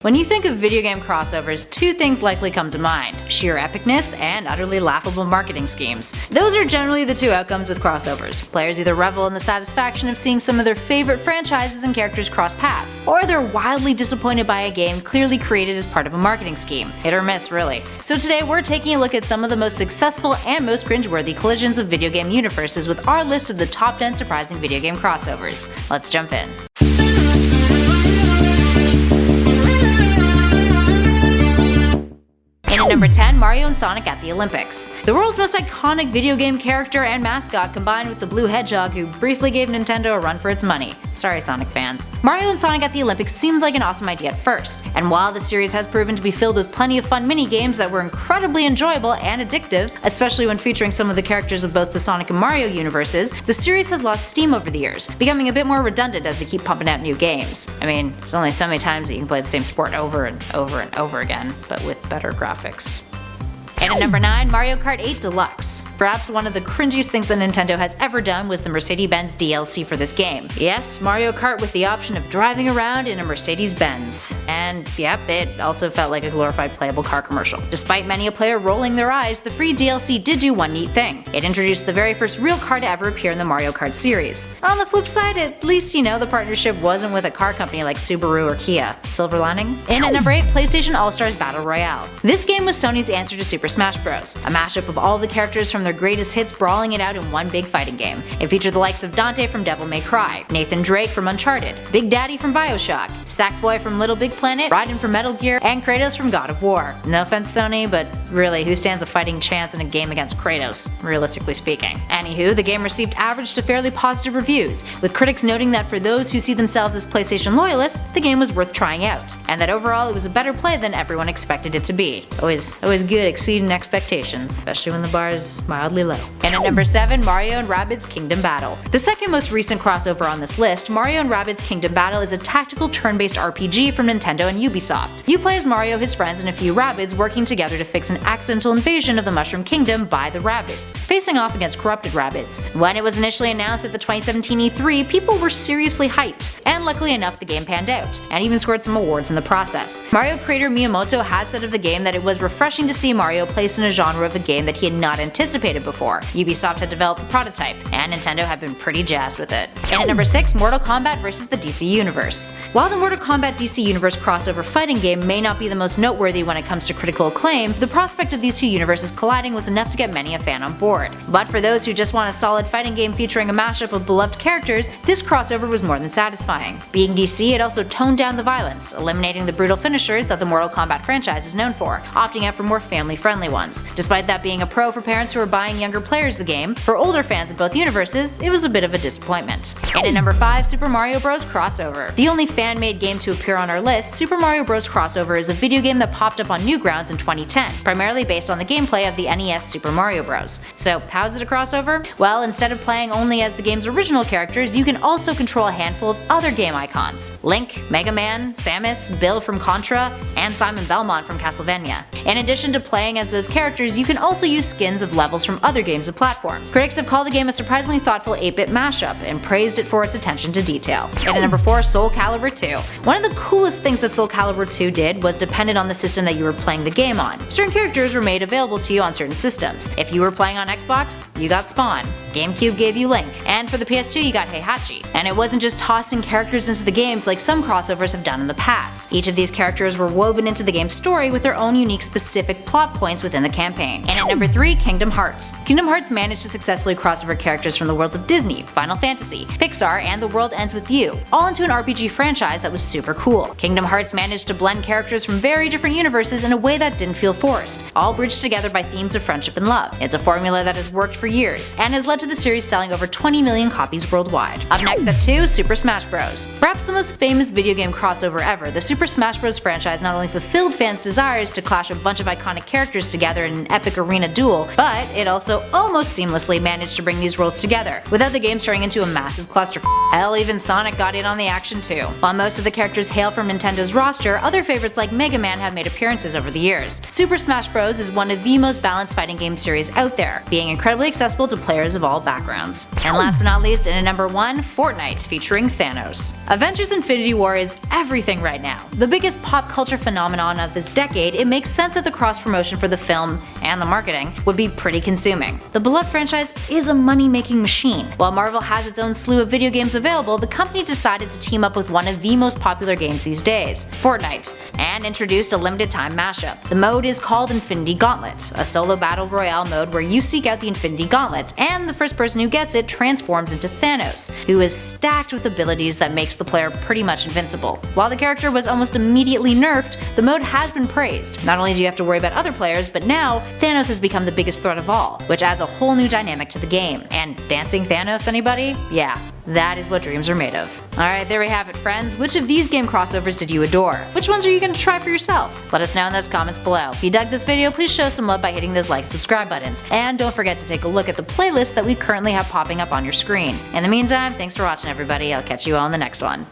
When you think of video game crossovers, two things likely come to mind: sheer epicness and utterly laughable marketing schemes. Those are generally the two outcomes with crossovers. Players either revel in the satisfaction of seeing some of their favorite franchises and characters cross paths, or they're wildly disappointed by a game clearly created as part of a marketing scheme. Hit or miss, really. So today we're taking a look at some of the most successful and most cringeworthy collisions of video game universes with our list of the top 10 surprising video game crossovers. Let's jump in. In at number 10, Mario and Sonic at the Olympics. The world's most iconic video game character and mascot combined with the blue hedgehog who briefly gave Nintendo a run for its money. Sorry, Sonic fans. Mario and Sonic at the Olympics seems like an awesome idea at first, and while the series has proven to be filled with plenty of fun mini-games that were incredibly enjoyable and addictive, especially when featuring some of the characters of both the Sonic and Mario universes, the series has lost steam over the years, becoming a bit more redundant as they keep pumping out new games. I mean, there's only so many times that you can play the same sport over and over and over again, but with better graphics. And at number 9, Mario Kart 8 Deluxe. Perhaps one of the cringiest things that Nintendo has ever done was the Mercedes-Benz DLC for this game. Yes, Mario Kart with the option of driving around in a Mercedes-Benz. And yep, it also felt like a glorified playable car commercial. Despite many a player rolling their eyes, the free DLC did do one neat thing. It introduced the very first real car to ever appear in the Mario Kart series. On the flip side, at least the partnership wasn't with a car company like Subaru or Kia. Silver lining? And at number 8, PlayStation All-Stars Battle Royale. This game was Sony's answer to Super Smash Bros., a mashup of all the characters from their greatest hits brawling it out in one big fighting game. It featured the likes of Dante from Devil May Cry, Nathan Drake from Uncharted, Big Daddy from Bioshock, Sackboy from Little Big Planet, Raiden from Metal Gear, and Kratos from God of War. No offense, Sony, but really, who stands a fighting chance in a game against Kratos, realistically speaking? Anywho, the game received average to fairly positive reviews, with critics noting that for those who see themselves as PlayStation loyalists, the game was worth trying out, and that overall it was a better play than everyone expected it to be. Always good exceeding expectations, especially when the bar is mildly low. And at number 7, Mario and Rabbids Kingdom Battle. The second most recent crossover on this list, Mario and Rabbids Kingdom Battle is a tactical turn-based RPG from Nintendo and Ubisoft. You play as Mario, his friends, and a few Rabbids working together to fix an accidental invasion of the Mushroom Kingdom by the Rabbids, facing off against corrupted Rabbids. When it was initially announced at the 2017 E3, people were seriously hyped, and luckily enough the game panned out, and even scored some awards in the process. Mario creator Miyamoto has said of the game that it was refreshing to see Mario placed in a genre of a game that he had not anticipated before. Ubisoft had developed the prototype, and Nintendo had been pretty jazzed with it. And at number 6, Mortal Kombat vs. the DC Universe. While the Mortal Kombat DC Universe crossover fighting game may not be the most noteworthy when it comes to critical acclaim, the prospect of these two universes colliding was enough to get many a fan on board. But for those who just want a solid fighting game featuring a mashup of beloved characters, this crossover was more than satisfying. Being DC, it also toned down the violence, eliminating the brutal finishers that the Mortal Kombat franchise is known for, opting out for more family-friendly ones. Despite that being a pro for parents who are buying younger players the game, for older fans of both universes, it was a bit of a disappointment. And at number 5, Super Mario Bros. Crossover. The only fan-made game to appear on our list, Super Mario Bros. Crossover is a video game that popped up on Newgrounds in 2010, primarily based on the gameplay of the NES Super Mario Bros. So how is it a crossover? Well, instead of playing only as the game's original characters, you can also control a handful of other game icons: Link, Mega Man, Samus, Bill from Contra, and Simon Belmont from Castlevania. In addition to playing as those characters, you can also use skins of levels from other games and platforms. Critics have called the game a surprisingly thoughtful 8-bit mashup and praised it for its attention to detail. And at number 4, Soul Calibur 2. One of the coolest things that Soul Calibur 2 did was dependent on the system that you were playing the game on. Certain characters were made available to you on certain systems. If you were playing on Xbox, you got Spawn. GameCube gave you Link, and for the PS2 you got Heihachi. And it wasn't just tossing characters into the games like some crossovers have done in the past. Each of these characters were woven into the game's story with their own unique specific plot points within the campaign. And at number 3, Kingdom Hearts. Kingdom Hearts managed to successfully crossover characters from the worlds of Disney, Final Fantasy, Pixar, and The World Ends With You, all into an RPG franchise that was super cool. Kingdom Hearts managed to blend characters from very different universes in a way that didn't feel forced, all bridged together by themes of friendship and love. It's a formula that has worked for years, and has led to the series selling over 20 million copies worldwide. Up next at 2, Super Smash Bros. Perhaps the most famous video game crossover ever, the Super Smash Bros. Franchise not only fulfilled fans' desires to clash a bunch of iconic characters together in an epic arena duel, but it also almost seamlessly managed to bring these worlds together, without the game turning into a massive clusterfuck. Hell, even Sonic got in on the action too. While most of the characters hail from Nintendo's roster, other favorites like Mega Man have made appearances over the years. Super Smash Bros. Is one of the most balanced fighting game series out there, being incredibly accessible to players of all backgrounds. And last but not least, in at number 1, Fortnite, featuring Thanos. Avengers Infinity War is everything right now. The biggest pop culture phenomenon of this decade, it makes sense that the cross-promotion for the film and the marketing would be pretty consuming. The beloved franchise is a money-making machine. While Marvel has its own slew of video games available, the company decided to team up with one of the most popular games these days, Fortnite, and introduced a limited time mashup. The mode is called Infinity Gauntlet, a solo battle royale mode where you seek out the Infinity Gauntlet, and the first person who gets it transforms into Thanos, who is stacked with abilities that makes the player pretty much invincible. While the character was almost immediately nerfed, the mode has been praised. Not only do you have to worry about other players, but now Thanos has become the biggest threat of all, which adds a whole new dynamic to the game. And dancing Thanos, anybody? Yeah. That is what dreams are made of. Alright, there we have it, friends. Which of these game crossovers did you adore? Which ones are you going to try for yourself? Let us know in those comments below. If you dug this video, please show some love by hitting those like and subscribe buttons. And don't forget to take a look at the playlist that we currently have popping up on your screen. In the meantime, thanks for watching everybody. I'll catch you all in the next one.